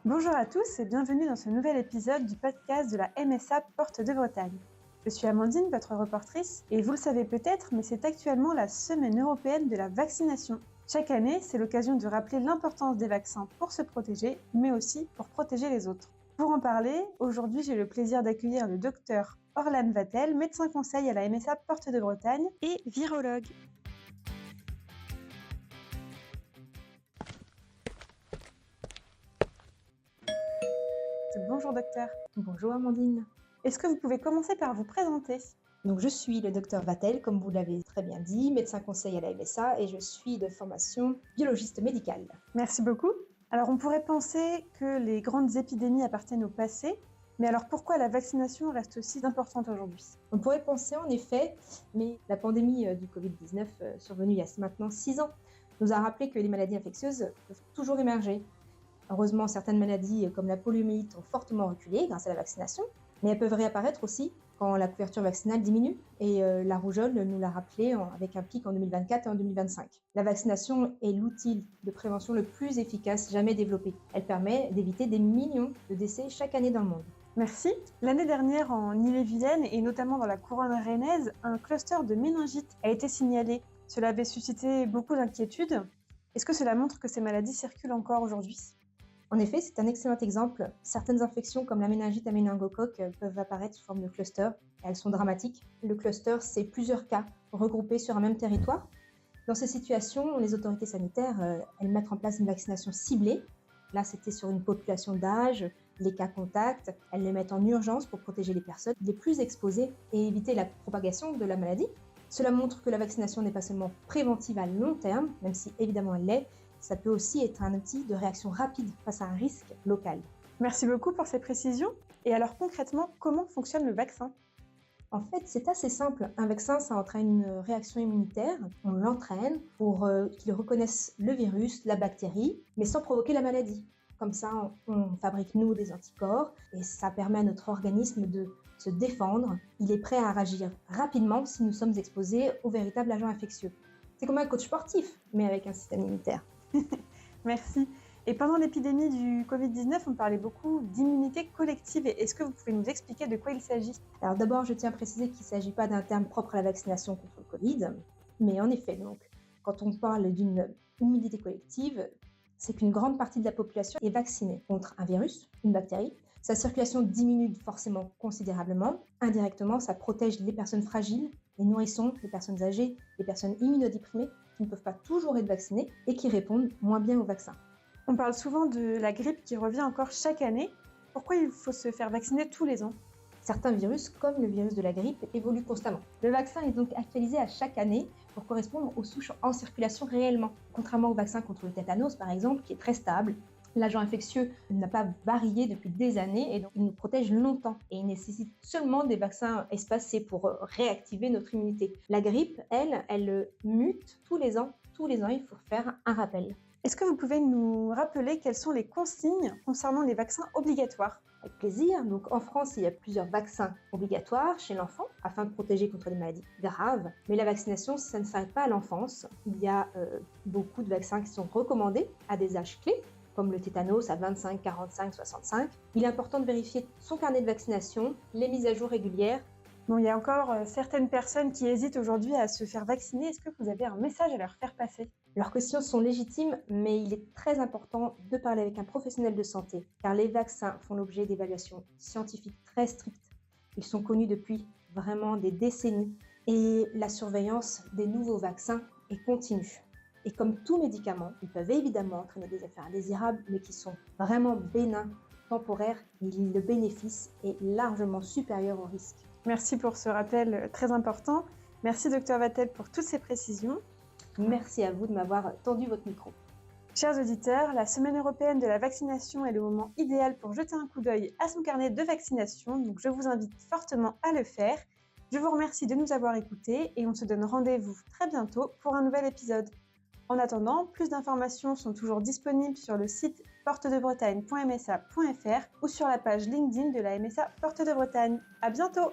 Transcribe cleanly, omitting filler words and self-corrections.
Bonjour à tous et bienvenue dans ce nouvel épisode du podcast de la MSA Porte de Bretagne. Je suis Amandine, votre reportrice, et vous le savez peut-être, mais c'est actuellement la semaine européenne de la vaccination. Chaque année, c'est l'occasion de rappeler l'importance des vaccins pour se protéger, mais aussi pour protéger les autres. Pour en parler, aujourd'hui j'ai le plaisir d'accueillir le docteur Orlan Vattel, médecin conseil à la MSA Porte de Bretagne et virologue. Bonjour docteur. Bonjour Amandine. Est-ce que vous pouvez commencer par vous présenter ? Donc je suis le docteur Vattel, comme vous l'avez très bien dit, médecin conseil à la MSA et je suis de formation biologiste médicale. Merci beaucoup. Alors on pourrait penser que les grandes épidémies appartiennent au passé, mais alors pourquoi la vaccination reste aussi importante aujourd'hui ? On pourrait penser en effet, mais la pandémie du Covid-19 survenue il y a maintenant 6 ans nous a rappelé que les maladies infectieuses peuvent toujours émerger. Heureusement, certaines maladies comme la poliomyélite ont fortement reculé grâce à la vaccination, mais elles peuvent réapparaître aussi quand la couverture vaccinale diminue. Et la rougeole nous l'a rappelé avec un pic en 2024 et en 2025. La vaccination est l'outil de prévention le plus efficace jamais développé. Elle permet d'éviter des millions de décès chaque année dans le monde. Merci. L'année dernière, en Ille-et-Vilaine et notamment dans la couronne rennaise, un cluster de méningite a été signalé. Cela avait suscité beaucoup d'inquiétudes. Est-ce que cela montre que ces maladies circulent encore aujourd'hui ? En effet, c'est un excellent exemple. Certaines infections comme la méningite à méningocoque peuvent apparaître sous forme de cluster. Elles sont dramatiques. Le cluster, c'est plusieurs cas regroupés sur un même territoire. Dans ces situations, les autorités sanitaires, elles mettent en place une vaccination ciblée. Là, c'était sur une population d'âge, les cas contacts. Elles les mettent en urgence pour protéger les personnes les plus exposées et éviter la propagation de la maladie. Cela montre que la vaccination n'est pas seulement préventive à long terme, même si évidemment elle l'est, ça peut aussi être un outil de réaction rapide face à un risque local. Merci beaucoup pour ces précisions. Et alors concrètement, comment fonctionne le vaccin ? En fait, c'est assez simple. Un vaccin, ça entraîne une réaction immunitaire. On l'entraîne pour qu'il reconnaisse le virus, la bactérie, mais sans provoquer la maladie. Comme ça, on fabrique, nous, des anticorps et ça permet à notre organisme de se défendre. Il est prêt à réagir rapidement si nous sommes exposés au véritable agent infectieux. C'est comme un coach sportif, mais avec un système immunitaire. Merci. Et pendant l'épidémie du Covid-19, on parlait beaucoup d'immunité collective. Est-ce que vous pouvez nous expliquer de quoi il s'agit ? Alors d'abord, je tiens à préciser qu'il ne s'agit pas d'un terme propre à la vaccination contre le Covid. Mais en effet, donc, quand on parle d'une immunité collective, c'est qu'une grande partie de la population est vaccinée contre un virus, une bactérie. Sa circulation diminue forcément considérablement. Indirectement, ça protège les personnes fragiles, les nourrissons, les personnes âgées, les personnes immunodéprimées qui ne peuvent pas toujours être vaccinées et qui répondent moins bien au vaccin. On parle souvent de la grippe qui revient encore chaque année. Pourquoi il faut se faire vacciner tous les ans ? Certains virus, comme le virus de la grippe, évoluent constamment. Le vaccin est donc actualisé à chaque année pour correspondre aux souches en circulation réellement. Contrairement au vaccin contre le tétanos, par exemple, qui est très stable, l'agent infectieux n'a pas varié depuis des années et donc il nous protège longtemps. Et il nécessite seulement des vaccins espacés pour réactiver notre immunité. La grippe, elle mute tous les ans. Tous les ans, il faut faire un rappel. Est-ce que vous pouvez nous rappeler quelles sont les consignes concernant les vaccins obligatoires ? Avec plaisir. Donc en France, il y a plusieurs vaccins obligatoires chez l'enfant afin de protéger contre des maladies graves. Mais la vaccination, ça ne s'arrête pas à l'enfance. Il y a beaucoup de vaccins qui sont recommandés à des âges clés, comme le tétanos à 25, 45, 65. Il est important de vérifier son carnet de vaccination, les mises à jour régulières. Bon, il y a encore certaines personnes qui hésitent aujourd'hui à se faire vacciner. Est-ce que vous avez un message à leur faire passer ? Leurs questions sont légitimes, mais il est très important de parler avec un professionnel de santé, car les vaccins font l'objet d'évaluations scientifiques très strictes. Ils sont connus depuis vraiment des décennies et la surveillance des nouveaux vaccins est continue. Et comme tout médicament, ils peuvent évidemment entraîner des effets indésirables, mais qui sont vraiment bénins, temporaires, et le bénéfice est largement supérieur au risque. Merci pour ce rappel très important. Merci Dr Vattel pour toutes ces précisions. Merci à vous de m'avoir tendu votre micro. Chers auditeurs, la Semaine européenne de la vaccination est le moment idéal pour jeter un coup d'œil à son carnet de vaccination, donc je vous invite fortement à le faire. Je vous remercie de nous avoir écoutés et on se donne rendez-vous très bientôt pour un nouvel épisode. En attendant, plus d'informations sont toujours disponibles sur le site portedebretagne.msa.fr ou sur la page LinkedIn de la MSA Porte de Bretagne. À bientôt!